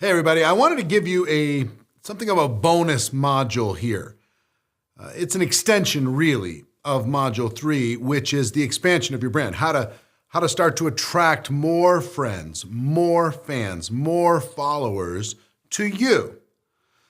Hey everybody, I wanted to give you something of a bonus module here. It's an extension really of module 3, which is the expansion of your brand. How to start to attract more friends, more fans, more followers to you.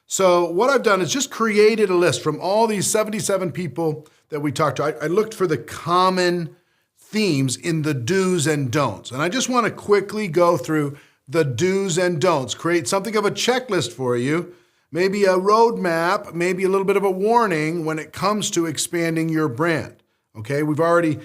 So what I've done is just created a list from all these 77 people that we talked to. I looked for the common themes in the do's and don'ts. And I just want to quickly go through the do's and don'ts, create something of a checklist for you, maybe a roadmap, maybe a little bit of a warning when it comes to expanding your brand. Okay, we've already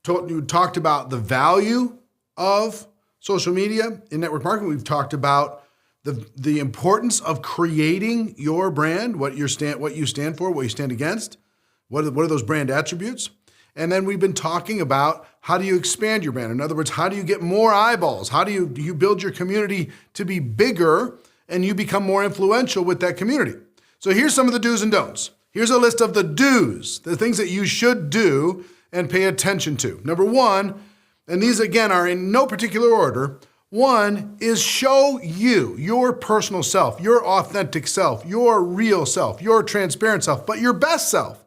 talked about the value of social media in network marketing. We've talked about the importance of creating your brand, what you stand for, what you stand against, what are those brand attributes. And then we've been talking about how do you expand your brand? In other words, how do you get more eyeballs? How do you build your community to be bigger and you become more influential with that community? So here's some of the do's and don'ts. Here's a list of the do's, the things that you should do and pay attention to. Number one, and these again are in no particular order, one is show you, your personal self, your authentic self, your real self, your transparent self, but your best self.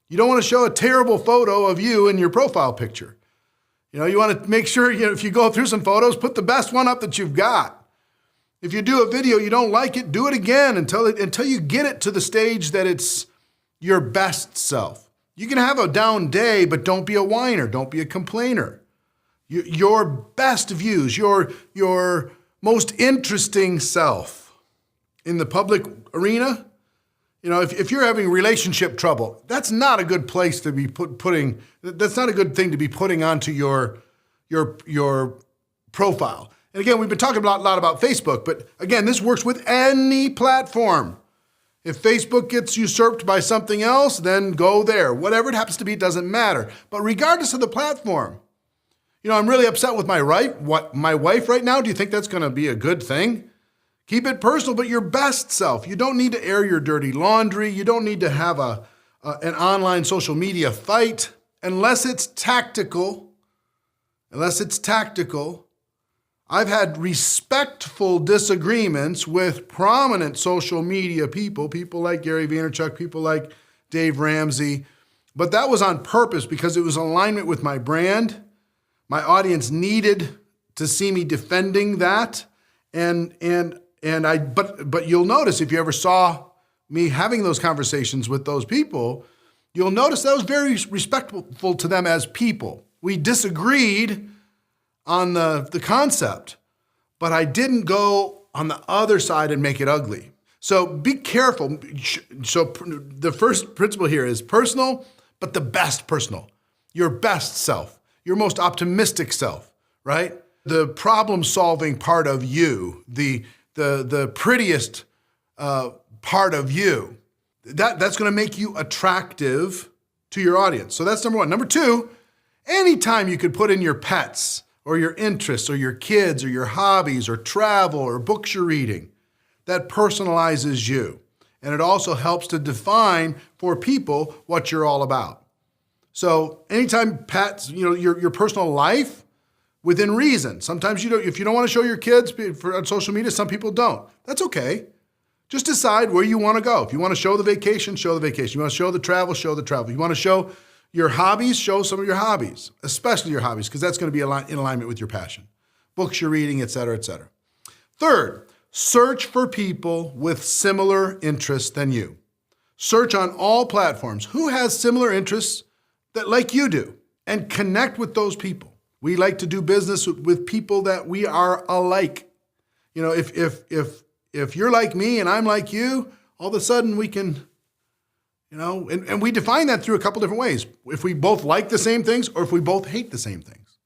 You don't want to show a terrible photo of you in your profile picture. You want to make sure, if you go through some photos, put the best one up that you've got. If you do a video, you don't like it, do it again until you get it to the stage that it's your best self. You can have a down day, but don't be a whiner, don't be a complainer. Your best views, your most interesting self in the public arena. If you're having relationship trouble, that's not a good place to be that's not a good thing to be putting onto your profile. And again, we've been talking a lot about Facebook, but again, this works with any platform. If Facebook gets usurped by something else, then go there. Whatever it happens to be, it doesn't matter. But regardless of the platform, I'm really upset with my wife right now. Do you think that's going to be a good thing? Keep it personal, but your best self. You don't need to air your dirty laundry. You don't need to have an online social media fight unless it's tactical. I've had respectful disagreements with prominent social media people like Gary Vaynerchuk, people like Dave Ramsey, but that was on purpose because it was in alignment with my brand. My audience needed to see me defending that, but you'll notice if you ever saw me having those conversations with those people, you'll notice that I was very respectful to them as people. We disagreed on the concept, but I didn't go on the other side and make it ugly. So be careful. So the first principle here is personal, but the best personal, your best self, your most optimistic self, right? The problem-solving part of you, the prettiest part of you, that's going to make you attractive to your audience. So that's number one. Number two, anytime you could put in your pets or your interests or your kids or your hobbies or travel or books you're reading, that personalizes you. And it also helps to define for people what you're all about. So anytime pets, your personal life, within reason. Sometimes if you don't want to show your kids on social media, some people don't. That's okay. Just decide where you want to go. If you want to show the vacation, show the vacation. You want to show the travel, show the travel. You want to show your hobbies, show some of your hobbies, especially your hobbies, because that's going to be in alignment with your passion. Books you're reading, et cetera, et cetera. Third, search for people with similar interests than you. Search on all platforms. Who has similar interests like you do? And connect with those people. We like to do business with people that we are alike. If you're like me and I'm like you, all of a sudden we can, and we define that through a couple different ways. If we both like the same things or if we both hate the same things.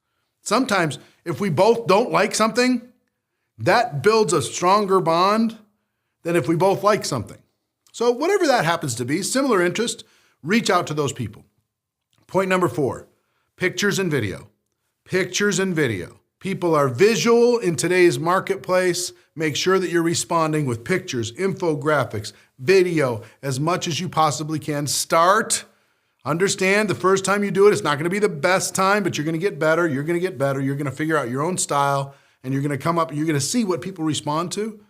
Sometimes if we both don't like something, that builds a stronger bond than if we both like something. So whatever that happens to be, similar interest, reach out to those people. Point number 4, pictures and video. Pictures and video. People are visual in today's marketplace. Make sure that you're responding with pictures, infographics, video, as much as you possibly can. Understand the first time you do it, it's not going to be the best time, but you're going to get better. You're going to figure out your own style, and you're going to see what people respond to.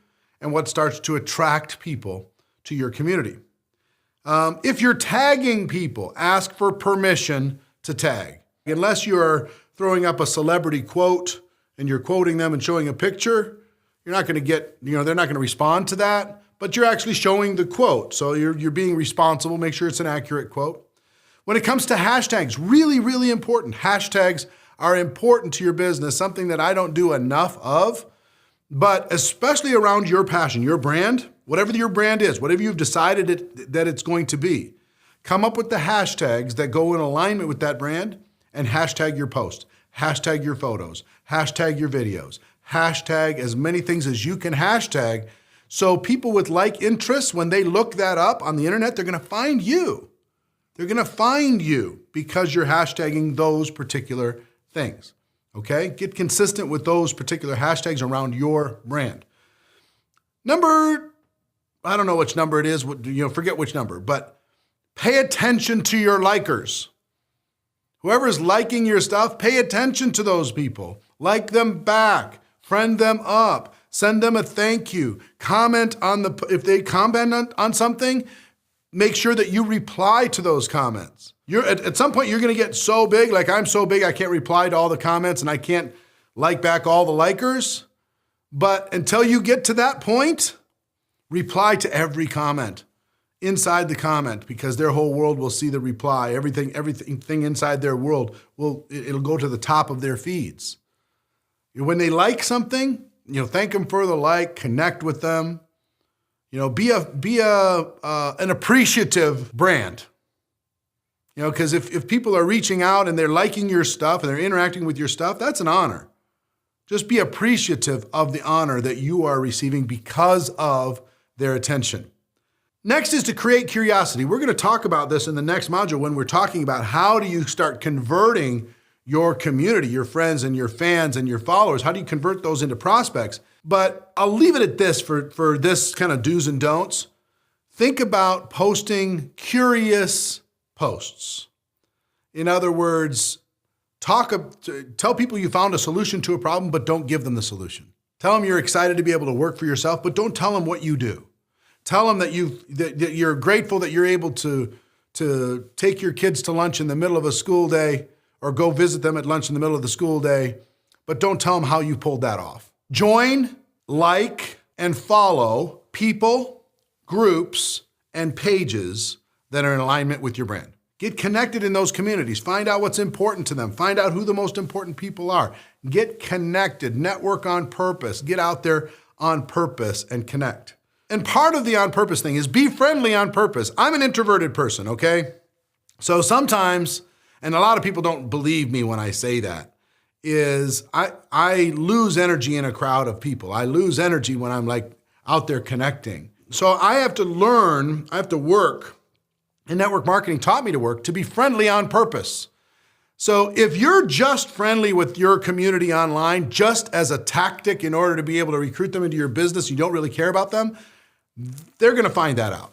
and what starts to attract people to your community. If you're tagging people, ask for permission to tag. Unless you're throwing up a celebrity quote and you're quoting them and showing a picture, you're not going to get, they're not going to respond to that, but you're actually showing the quote. So you're being responsible. Make sure it's an accurate quote. When it comes to hashtags, really, really important. Hashtags are important to your business, something that I don't do enough of, but especially around your passion, your brand, whatever your brand is, whatever you've decided that it's going to be, come up with the hashtags that go in alignment with that brand and hashtag your post, hashtag your photos, hashtag your videos, hashtag as many things as you can hashtag. So people with like interests, when they look that up on the internet, they're going to find you. They're going to find you because you're hashtagging those particular things. Okay? Get consistent with those particular hashtags around your brand. I don't know which number it is, forget which number, but pay attention to your likers. Whoever's liking your stuff, pay attention to those people. Like them back, friend them up, send them a thank you, comment if they comment on something, make sure that you reply to those comments. At some point, you're going to get so big, like I'm so big, I can't reply to all the comments and I can't like back all the likers. But until you get to that point, reply to every comment inside the comment, because their whole world will see the reply. Everything inside their world it'll go to the top of their feeds. When they like something, thank them for the like, connect with them. Be an appreciative brand. Because if people are reaching out and they're liking your stuff and they're interacting with your stuff, that's an honor. Just be appreciative of the honor that you are receiving because of their attention. Next is to create curiosity. We're going to talk about this in the next module when we're talking about how do you start converting your community, your friends and your fans and your followers. How do you convert those into prospects? But I'll leave it at this for this kind of do's and don'ts. Think about posting curious posts. In other words, tell people you found a solution to a problem, but don't give them the solution. Tell them you're excited to be able to work for yourself, but don't tell them what you do. Tell them that you're grateful that you're able to take your kids to lunch in the middle of a school day or go visit them at lunch in the middle of the school day, but don't tell them how you pulled that off. Join, like, and follow people, groups, and pages that are in alignment with your brand. Get connected in those communities. Find out what's important to them. Find out who the most important people are. Get connected. Network on purpose. Get out there on purpose and connect. And part of the on purpose thing is be friendly on purpose. I'm an introverted person, okay? So sometimes, and a lot of people don't believe me when I say that, is I lose energy in a crowd of people. I lose energy when I'm like out there connecting. So I have to work, and network marketing taught me to work, to be friendly on purpose. So if you're just friendly with your community online, just as a tactic in order to be able to recruit them into your business, you don't really care about them, they're going to find that out.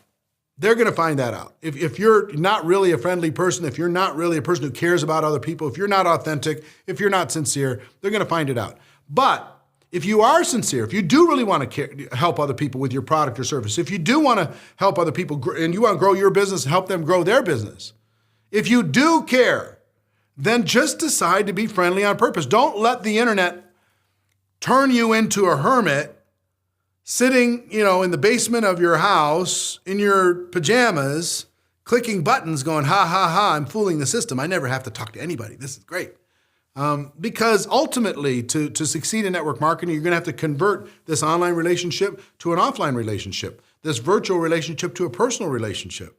They're going to find that out. If you're not really a friendly person, if you're not really a person who cares about other people, if you're not authentic, if you're not sincere, they're going to find it out. But if you are sincere, if you do really want to help other people with your product or service, if you do want to help other people and you want to grow your business and help them grow their business, if you do care, then just decide to be friendly on purpose. Don't let the internet turn you into a hermit sitting, in the basement of your house in your pajamas, clicking buttons going, ha, ha, ha, I'm fooling the system. I never have to talk to anybody. This is great. Because ultimately, to succeed in network marketing, you're going to have to convert this online relationship to an offline relationship, this virtual relationship to a personal relationship.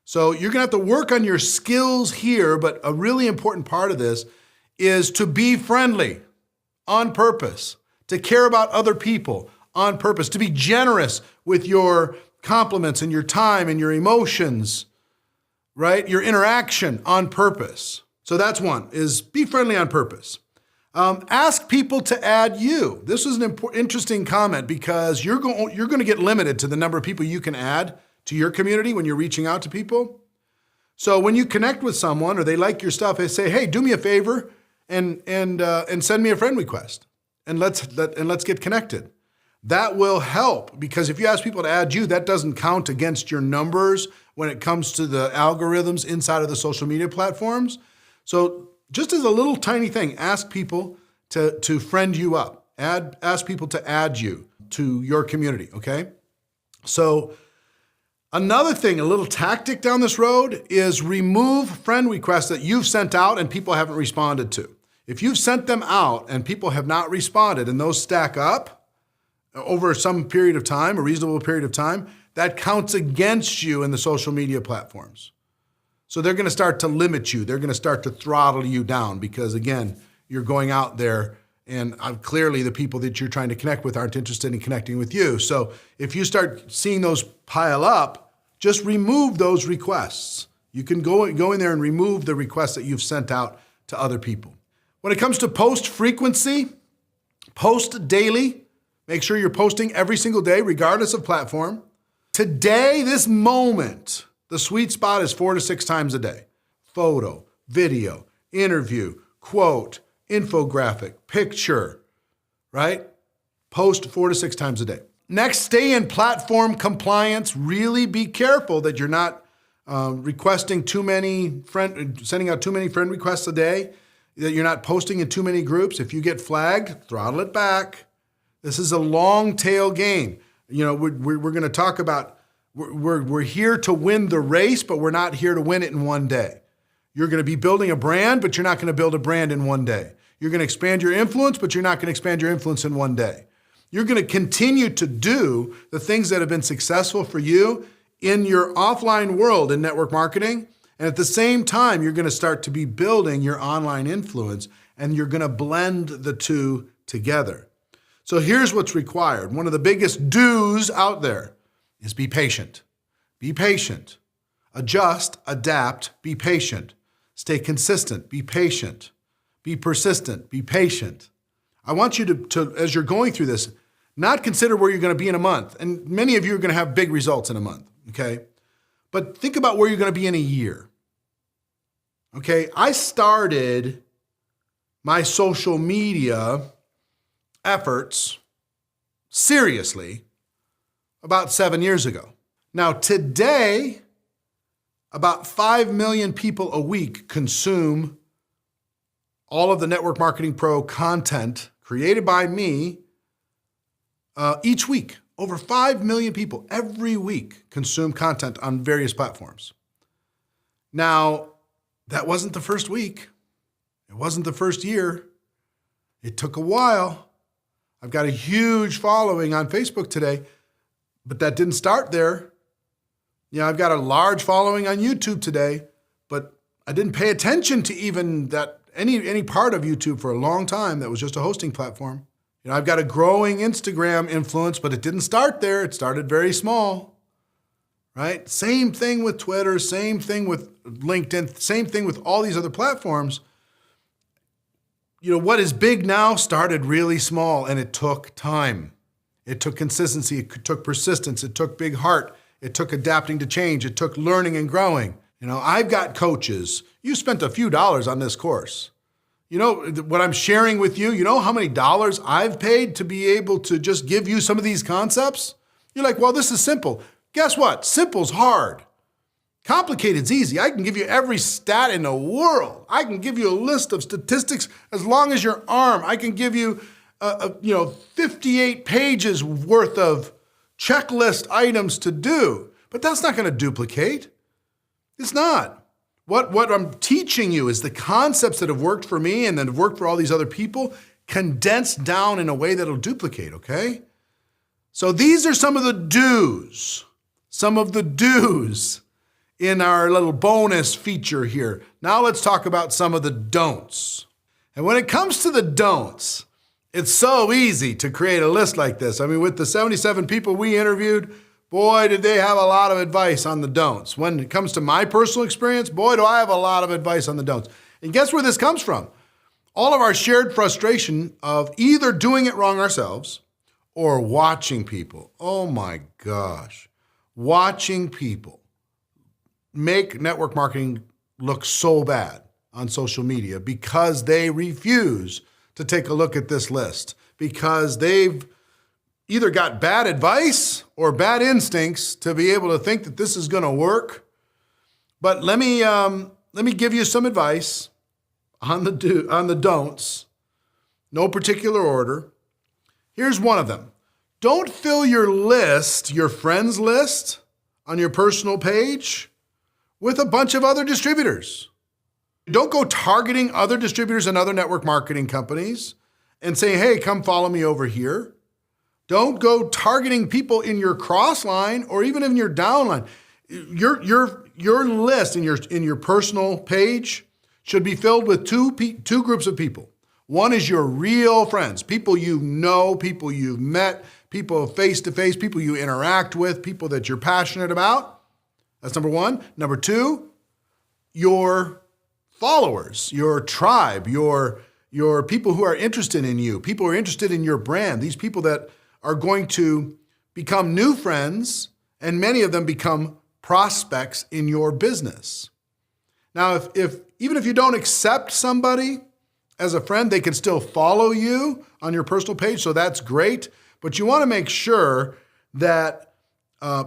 So you're going to have to work on your skills here, but a really important part of this is to be friendly on purpose, to care about other people on purpose, to be generous with your compliments and your time and your emotions, right? Your interaction on purpose. So that's one, is be friendly on purpose. Ask people to add you. This is an interesting comment because you're going to get limited to the number of people you can add to your community when you're reaching out to people. So when you connect with someone or they like your stuff, they say, hey, do me a favor and send me a friend request and let's get connected. That will help, because if you ask people to add you, that doesn't count against your numbers when it comes to the algorithms inside of the social media platforms. So just as a little tiny thing, ask people to friend you up. Ask people to add you to your community, okay? So another thing, a little tactic down this road, is remove friend requests that you've sent out and people haven't responded to. If you've sent them out and people have not responded and those stack up over some period of time, a reasonable period of time, that counts against you in the social media platforms. So they're going to start to limit you. They're going to start to throttle you down because, again, you're going out there and clearly the people that you're trying to connect with aren't interested in connecting with you. So if you start seeing those pile up, just remove those requests. You can go in there and remove the requests that you've sent out to other people. When it comes to post frequency, post daily. Make sure you're posting every single day, regardless of platform. Today, this moment, the sweet spot is 4 to 6 times a day. Photo, video, interview, quote, infographic, picture, right? Post 4 to 6 times a day. Next, stay in platform compliance. Really be careful that you're not sending out too many friend requests a day, that you're not posting in too many groups. If you get flagged, throttle it back. This is a long tail game. You know, we're going to talk about, we're here to win the race, but we're not here to win it in one day. You're going to be building a brand, but you're not going to build a brand in one day. You're going to expand your influence, but you're not going to expand your influence in one day. You're going to continue to do the things that have been successful for you in your offline world in network marketing. And at the same time, you're going to start to be building your online influence, and you're going to blend the two together. So here's what's required. One of the biggest do's out there is be patient. Be patient. Adjust, adapt, be patient. Stay consistent, be patient. Be persistent, be patient. I want you to, as you're going through this, not consider where you're going to be in a month. And many of you are going to have big results in a month, okay? But think about where you're going to be in a year. Okay, I started my social media efforts seriously about 7 years ago. Now today, about 5 million people a week consume all of the Network Marketing Pro content created by me each week. Over 5 million people every week consume content on various platforms. Now, that wasn't the first week. It wasn't the first year. It took a while. I've got a huge following on Facebook today, but that didn't start there. You know, I've got a large following on YouTube today, but I didn't pay attention to even that any part of YouTube for a long time. That was just a hosting platform. You know, I've got a growing Instagram influence, but it didn't start there. It started very small, right? Same thing with Twitter, same thing with LinkedIn, same thing with all these other platforms. You know, what is big now started really small, and it took time. It took consistency, it took persistence, it took big heart, it took adapting to change, it took learning and growing. You know, I've got coaches. You spent a few dollars on this course. You know, what I'm sharing with you, you know how many dollars I've paid to be able to just give you some of these concepts? You're like, well, this is simple. Guess what? Simple's hard. Complicated's easy. I can give you every stat in the world. I can give you a list of statistics as long as your arm. I can give you, 58 pages worth of checklist items to do. But that's not going to duplicate. It's not. What I'm teaching you is the concepts that have worked for me and that have worked for all these other people condensed down in a way that'll duplicate, okay? So these are some of the do's. Some of the do's in our little bonus feature here. Now let's talk about some of the don'ts. And when it comes to the don'ts, it's so easy to create a list like this. I mean, with the 77 people we interviewed, boy, did they have a lot of advice on the don'ts. When it comes to my personal experience, boy, do I have a lot of advice on the don'ts. And guess where this comes from? All of our shared frustration of either doing it wrong ourselves or watching people. Oh my gosh. Watching people make network marketing look so bad on social media because they refuse to take a look at this list, because they've either got bad advice or bad instincts to be able to think that this is going to work. But let me give you some advice on the don'ts. No particular order. Here's one of them. Don't fill your list, your friends list on your personal page with a bunch of other distributors. Don't go targeting other distributors and other network marketing companies and say, hey, come follow me over here. Don't go targeting people in your cross line or even in your downline. Your list in your personal page should be filled with two groups of people. One is your real friends, people you know, people you've met, people face-to-face, people you interact with, people that you're passionate about. That's number one. Number two, your followers, your tribe, your people who are interested in you, people who are interested in your brand, these people that are going to become new friends, and many of them become prospects in your business. Now, even if you don't accept somebody as a friend, they can still follow you on your personal page, so that's great. But you want to make sure that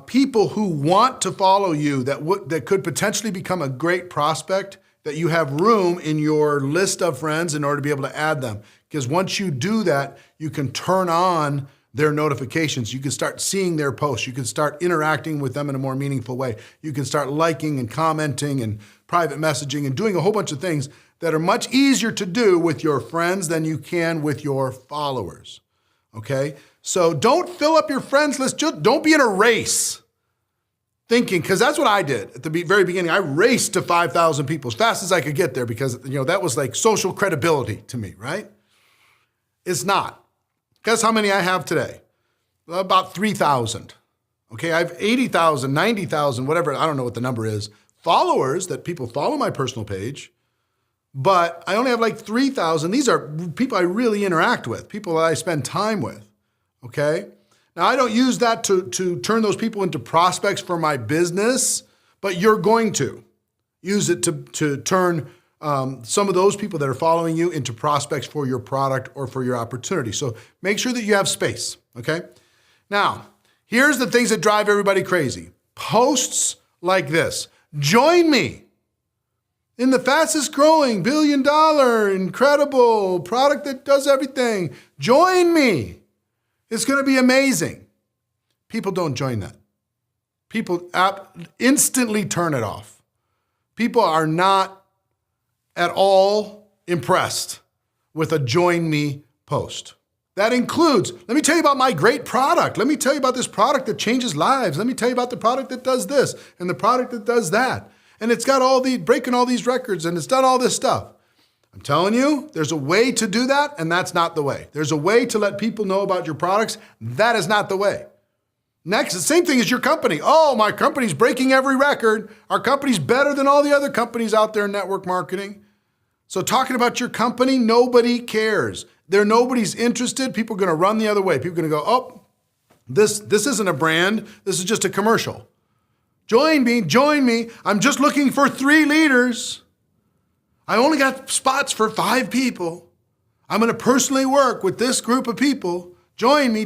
people who want to follow you, that could potentially become a great prospect, that you have room in your list of friends in order to be able to add them. Because once you do that, you can turn on their notifications. You can start seeing their posts. You can start interacting with them in a more meaningful way. You can start liking and commenting and private messaging and doing a whole bunch of things that are much easier to do with your friends than you can with your followers, okay? So don't fill up your friends list. Just don't be in a race thinking, because that's what I did at the very beginning. I raced to 5,000 people as fast as I could get there because that was like social credibility to me, right? It's not. Guess how many I have today? About 3,000. Okay, I have 80,000, 90,000, whatever, I don't know what the number is, followers that people follow my personal page, but I only have like 3,000. These are people I really interact with, people that I spend time with, okay? Now, I don't use that to turn those people into prospects for my business, but you're going to use it to turn some of those people that are following you into prospects for your product or for your opportunity. So make sure that you have space, okay? Now, here's the things that drive everybody crazy. Posts like this. Join me in the fastest growing billion-dollar incredible product that does everything. Join me. It's going to be amazing. People don't join that. People instantly turn it off. People are not at all impressed with a join me post. That includes, let me tell you about my great product. Let me tell you about this product that changes lives. Let me tell you about the product that does this and the product that does that. And it's got breaking all these records and it's done all this stuff. I'm telling you, there's a way to do that, and that's not the way. There's a way to let people know about your products. That is not the way. Next, the same thing as your company. Oh, my company's breaking every record. Our company's better than all the other companies out there in network marketing. So talking about your company, nobody cares. Nobody's interested. People are going to run the other way. People are going to go, oh, this isn't a brand. This is just a commercial. Join me. I'm just looking for 3 leaders. I only got spots for 5 people. I'm going to personally work with this group of people. Join me.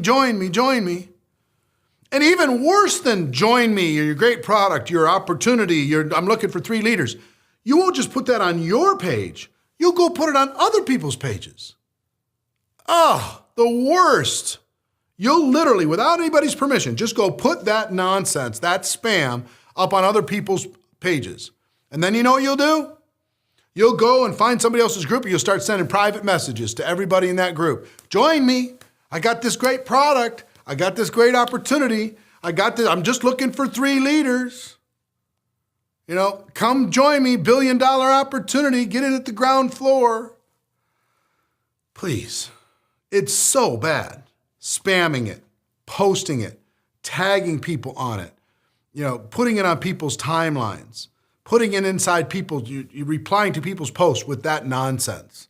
And even worse than join me, your great product, your opportunity, I'm looking for 3 leaders. You won't just put that on your page. You'll go put it on other people's pages. Oh, the worst. You'll literally, without anybody's permission, just go put that nonsense, that spam, up on other people's pages. And then you know what you'll do? You'll go and find somebody else's group and you'll start sending private messages to everybody in that group. Join me. I got this great product. I got this great opportunity. I'm just looking for 3 leaders. Come join me, $1 billion opportunity, get in at the ground floor. Please, it's so bad. Spamming it, posting it, tagging people on it, putting it on people's timelines, putting it inside you replying to people's posts with that nonsense.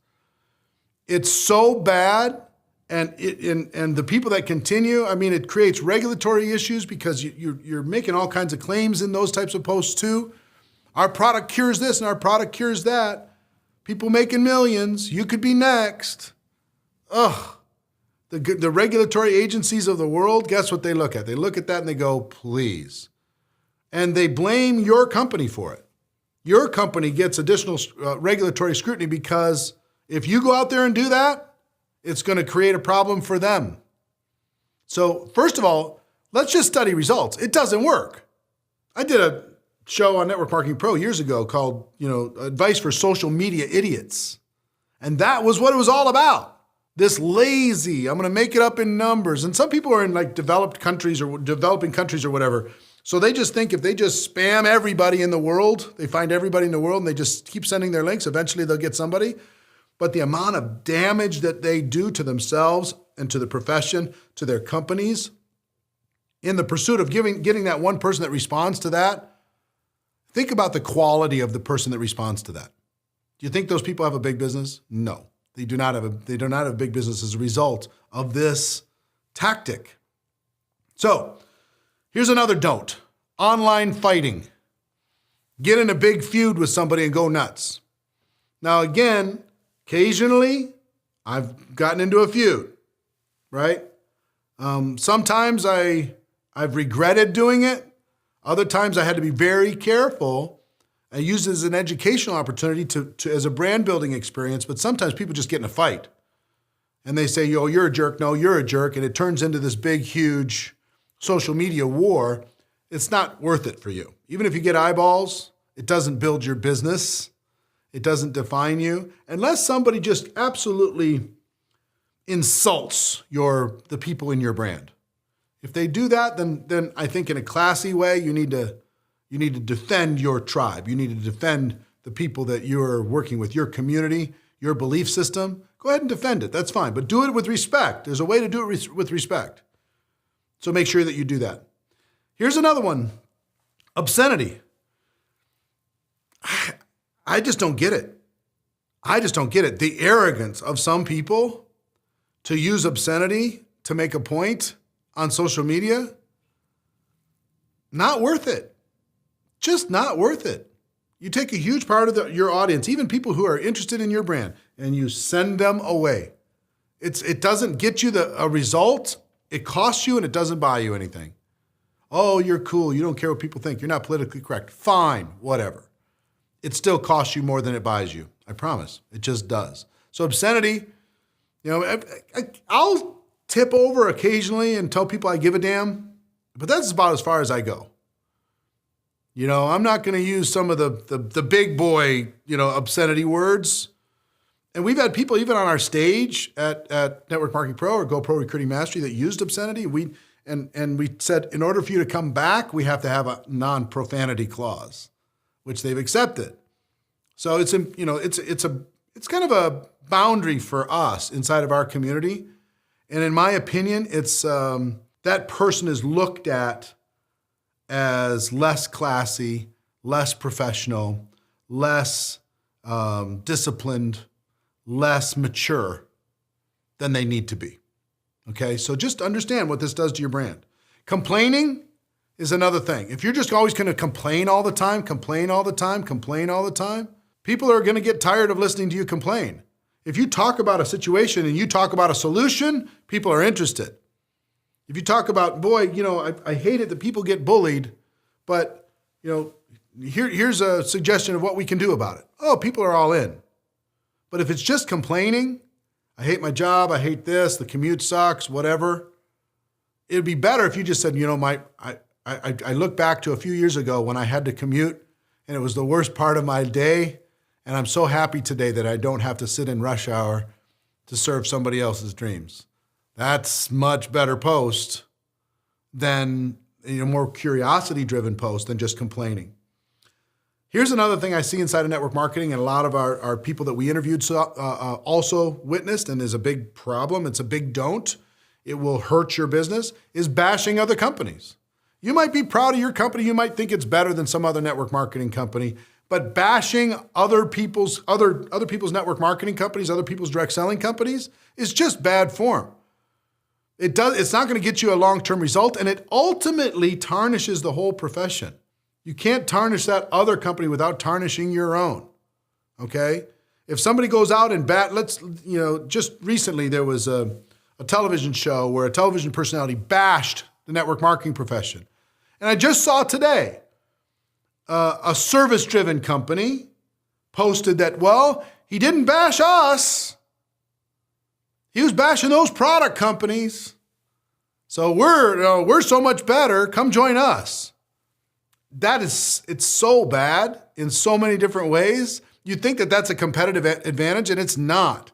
It's so bad. And the people that continue, it creates regulatory issues because you're making all kinds of claims in those types of posts too. Our product cures this and our product cures that. People making millions. You could be next. Ugh. The regulatory agencies of the world, guess what they look at? They look at that and they go, please. And they blame your company for it. Your company gets additional regulatory scrutiny because if you go out there and do that, it's going to create a problem for them. So first of all, let's just study results. It doesn't work. I did a show on Network Marketing Pro years ago called, Advice for Social Media Idiots. And that was what it was all about. This lazy, I'm going to make it up in numbers. And some people are in like developing countries or whatever. So they just think if they just spam everybody in the world, they find everybody in the world and they just keep sending their links, eventually they'll get somebody. But the amount of damage that they do to themselves and to the profession, to their companies, in the pursuit of getting that one person that responds to that, think about the quality of the person that responds to that. Do you think those people have a big business? No, they do not have a big business as a result of this tactic. So here's another don't. Online fighting. Get in a big feud with somebody and go nuts. Now again, occasionally I've gotten into a feud, right? Sometimes I've regretted doing it. Other times I had to be very careful. I use it as an educational opportunity to as a brand building experience, but sometimes people just get in a fight and they say, yo, you're a jerk. No, you're a jerk. And it turns into this big, huge social media war. It's not worth it for you. Even if you get eyeballs, it doesn't build your business. It doesn't define you. Unless somebody just absolutely insults the people in your brand. If they do that, then I think in a classy way, you need to defend your tribe. You need to defend the people that you're working with, your community, your belief system. Go ahead and defend it. That's fine. But do it with respect. There's a way to do it with respect. So make sure that you do that. Here's another one. Obscenity. I just don't get it. I just don't get it. The arrogance of some people to use obscenity to make a point on social media, not worth it. Just not worth it. You take a huge part of your audience, even people who are interested in your brand, and you send them away. It doesn't get you a result. It costs you and it doesn't buy you anything. Oh, you're cool. You don't care what people think. You're not politically correct. Fine, whatever. It still costs you more than it buys you. I promise. It just does. So obscenity, I'll tip over occasionally and tell people I give a damn, but that's about as far as I go. I'm not going to use some of the big boy, obscenity words. And we've had people even on our stage at Network Marketing Pro or GoPro Recruiting Mastery that used obscenity. We said, in order for you to come back, we have to have a non-profanity clause, which they've accepted. So it's kind of a boundary for us inside of our community. And in my opinion, it's that person is looked at as less classy, less professional, less disciplined, less mature than they need to be. Okay, so just understand what this does to your brand. Complaining is another thing. If you're just always going to complain all the time, people are going to get tired of listening to you complain. If you talk about a situation and you talk about a solution, people are interested. If you talk about, I hate it that people get bullied, but, here's a suggestion of what we can do about it. Oh, people are all in. But if it's just complaining, I hate my job, I hate this, the commute sucks, whatever, it'd be better if you just said, I look back to a few years ago when I had to commute and it was the worst part of my day. And I'm so happy today that I don't have to sit in rush hour to serve somebody else's dreams. That's much better post than more curiosity-driven post than just complaining. Here's another thing I see inside of network marketing, and a lot of our people that we interviewed also witnessed, and is a big problem. It's a big don't. It will hurt your business, is bashing other companies. You might be proud of your company. You might think it's better than some other network marketing company, but bashing other people's network marketing companies, other people's direct selling companies is just bad form. It's not going to get you a long-term result, and it ultimately tarnishes the whole profession. You can't tarnish that other company without tarnishing your own, okay? If somebody goes out and just recently there was a a television show where a television personality bashed the network marketing profession. And I just saw today a service-driven company posted that, well, he didn't bash us. He was bashing those product companies. So we're so much better. Come join us. It's so bad in so many different ways. You think that that's a competitive advantage, and it's not.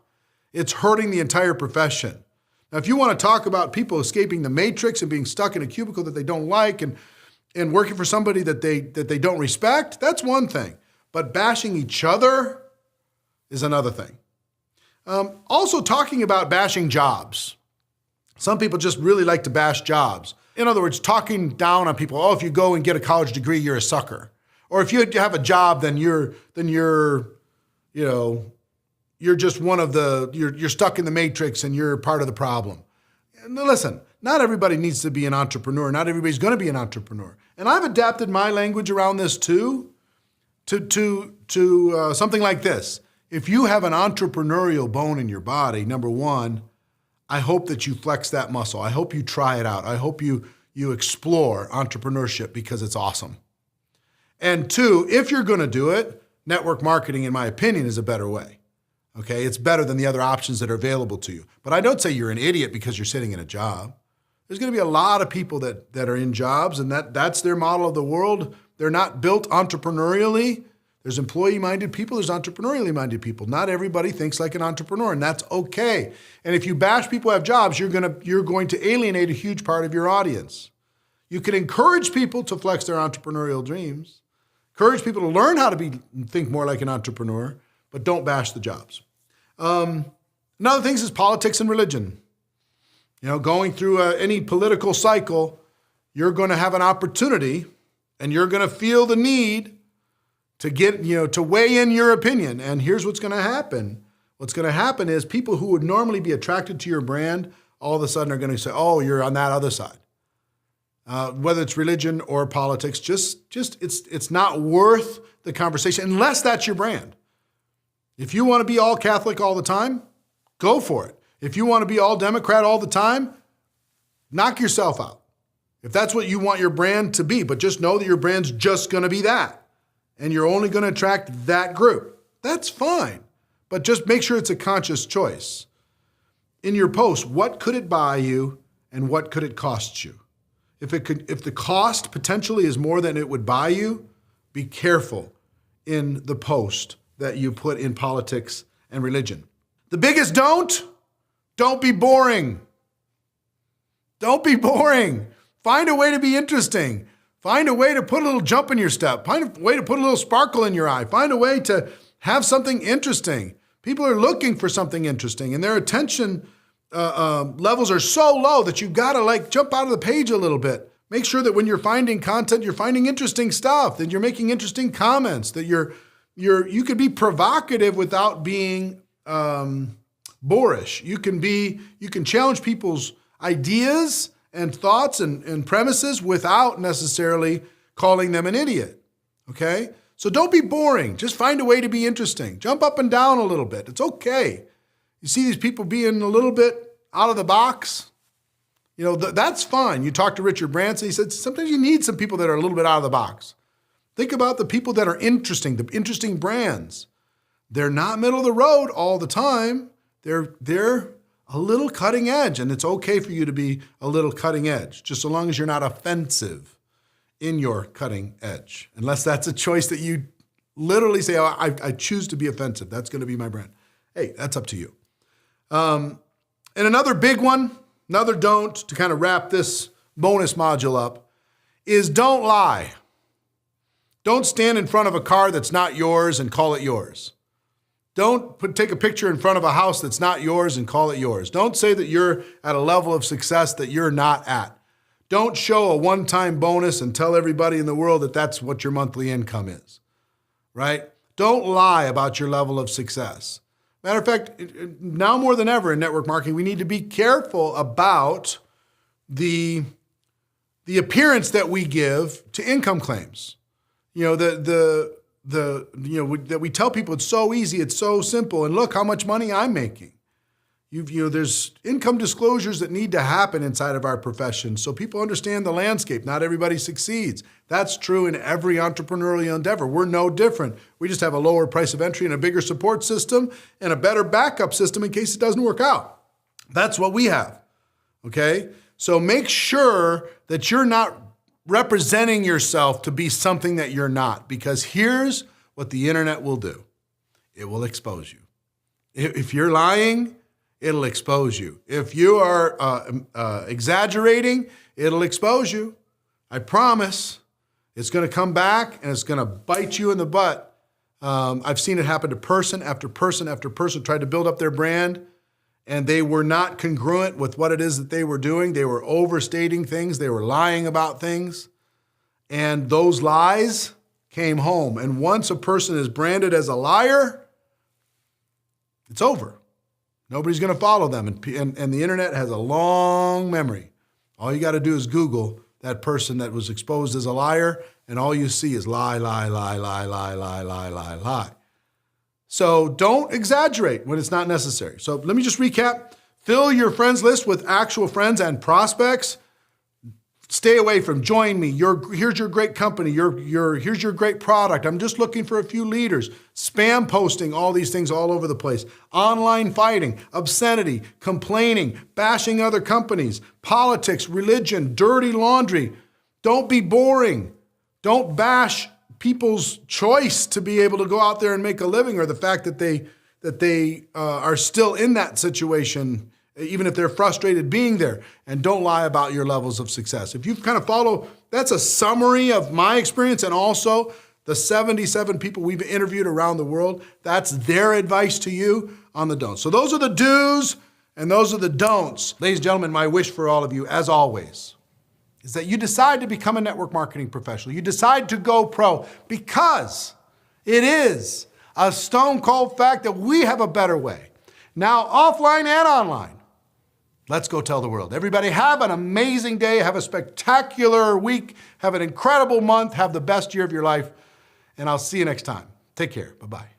It's hurting the entire profession. Now, if you want to talk about people escaping the matrix and being stuck in a cubicle that they don't like and working for somebody that they don't respect, that's one thing. But bashing each other is another thing. Also talking about bashing jobs. Some people just really like to bash jobs. In other words, talking down on people. Oh, if you go and get a college degree, you're a sucker. Or if you have a job, then you're just one of you're stuck in the matrix and you're part of the problem. Now listen, not everybody needs to be an entrepreneur. Not everybody's going to be an entrepreneur. And I've adapted my language around this too, to something like this. If you have an entrepreneurial bone in your body, number one, I hope that you flex that muscle. I hope you try it out. I hope you explore entrepreneurship because it's awesome. And two, if you're going to do it, network marketing, in my opinion, is a better way. Okay, it's better than the other options that are available to you. But I don't say you're an idiot because you're sitting in a job. There's going to be a lot of people that are in jobs, and that's their model of the world. They're not built entrepreneurially. There's employee-minded people, there's entrepreneurially-minded people. Not everybody thinks like an entrepreneur, and that's okay. And if you bash people who have jobs, you're going to alienate a huge part of your audience. You can encourage people to flex their entrepreneurial dreams, encourage people to learn how to think more like an entrepreneur, but don't bash the jobs. Another thing is politics and religion. Going through any political cycle, you're going to have an opportunity, and you're going to feel the need to get, to weigh in your opinion. And here's what's going to happen. What's going to happen is people who would normally be attracted to your brand, all of a sudden are going to say, oh, you're on that other side. Whether it's religion or politics, it's not worth the conversation unless that's your brand. If you want to be all Catholic all the time, go for it. If you want to be all Democrat all the time, knock yourself out. If that's what you want your brand to be, but just know that your brand's just going to be that. And you're only going to attract that group. That's fine. But just make sure it's a conscious choice. In your post, what could it buy you and what could it cost you? If the cost potentially is more than it would buy you, be careful in the post that you put in politics and religion. The biggest don't be boring. Don't be boring. Find a way to be interesting. Find a way to put a little jump in your step. Find a way to put a little sparkle in your eye. Find a way to have something interesting. People are looking for something interesting, and their attention levels are so low that you've got to jump out of the page a little bit. Make sure that when you're finding content, you're finding interesting stuff, that you're making interesting comments, that you could be provocative without being boorish. You can challenge people's ideas and thoughts and premises without necessarily calling them an idiot, okay? So don't be boring. Just find a way to be interesting. Jump up and down a little bit. It's okay. You see these people being a little bit out of the box, that's fine. You talk to Richard Branson, he said, sometimes you need some people that are a little bit out of the box. Think about the people that are interesting, the interesting brands. They're not middle of the road all the time. They're a little cutting edge, and it's okay for you to be a little cutting edge, just so long as you're not offensive in your cutting edge. Unless that's a choice that you literally say, oh, I choose to be offensive. That's going to be my brand. Hey, that's up to you. And another big one, another don't, to kind of wrap this bonus module up, is don't lie. Don't stand in front of a car that's not yours and call it yours. Don't take a picture in front of a house that's not yours and call it yours. Don't say that you're at a level of success that you're not at. Don't show a one-time bonus and tell everybody in the world that that's what your monthly income is, right? Don't lie about your level of success. Matter of fact, now more than ever in network marketing, we need to be careful about the appearance that we give to income claims. That we tell people it's so easy, it's so simple, and look how much money I'm making. There's income disclosures that need to happen inside of our profession so people understand the landscape. Not everybody succeeds. That's true in every entrepreneurial endeavor. We're no different. We just have a lower price of entry and a bigger support system and a better backup system in case it doesn't work out. That's what we have, okay? So make sure that you're not representing yourself to be something that you're not, because here's what the internet will do. It will expose you. If you're lying, it'll expose you. If you are exaggerating, it'll expose you. I promise. It's going to come back and it's going to bite you in the butt. I've seen it happen to person after person after person tried to build up their brand, and they were not congruent with what it is that they were doing. They were overstating things. They were lying about things. And those lies came home. And once a person is branded as a liar, it's over. Nobody's going to follow them. And the internet has a long memory. All you got to do is Google that person that was exposed as a liar, and all you see is lie, lie, lie, lie, lie, lie, lie, lie, lie. So don't exaggerate when it's not necessary. So let me just recap. Fill your friends list with actual friends and prospects. Stay away from join me. Here's your great company. Here's your great product. I'm just looking for a few leaders. Spam posting, all these things all over the place. Online fighting, obscenity, complaining, bashing other companies, politics, religion, dirty laundry. Don't be boring. Don't bash people's choice to be able to go out there and make a living, or the fact that they are still in that situation, even if they're frustrated being there. And don't lie about your levels of success. If you kind of follow, that's a summary of my experience and also the 77 people we've interviewed around the world. That's their advice to you on the don'ts. So those are the do's and those are the don'ts. Ladies and gentlemen, my wish for all of you, as always, is that you decide to become a network marketing professional. You decide to go pro, because it is a stone cold fact that we have a better way. Now, offline and online. Let's go tell the world. Everybody have an amazing day. Have a spectacular week. Have an incredible month. Have the best year of your life. And I'll see you next time. Take care. Bye-bye.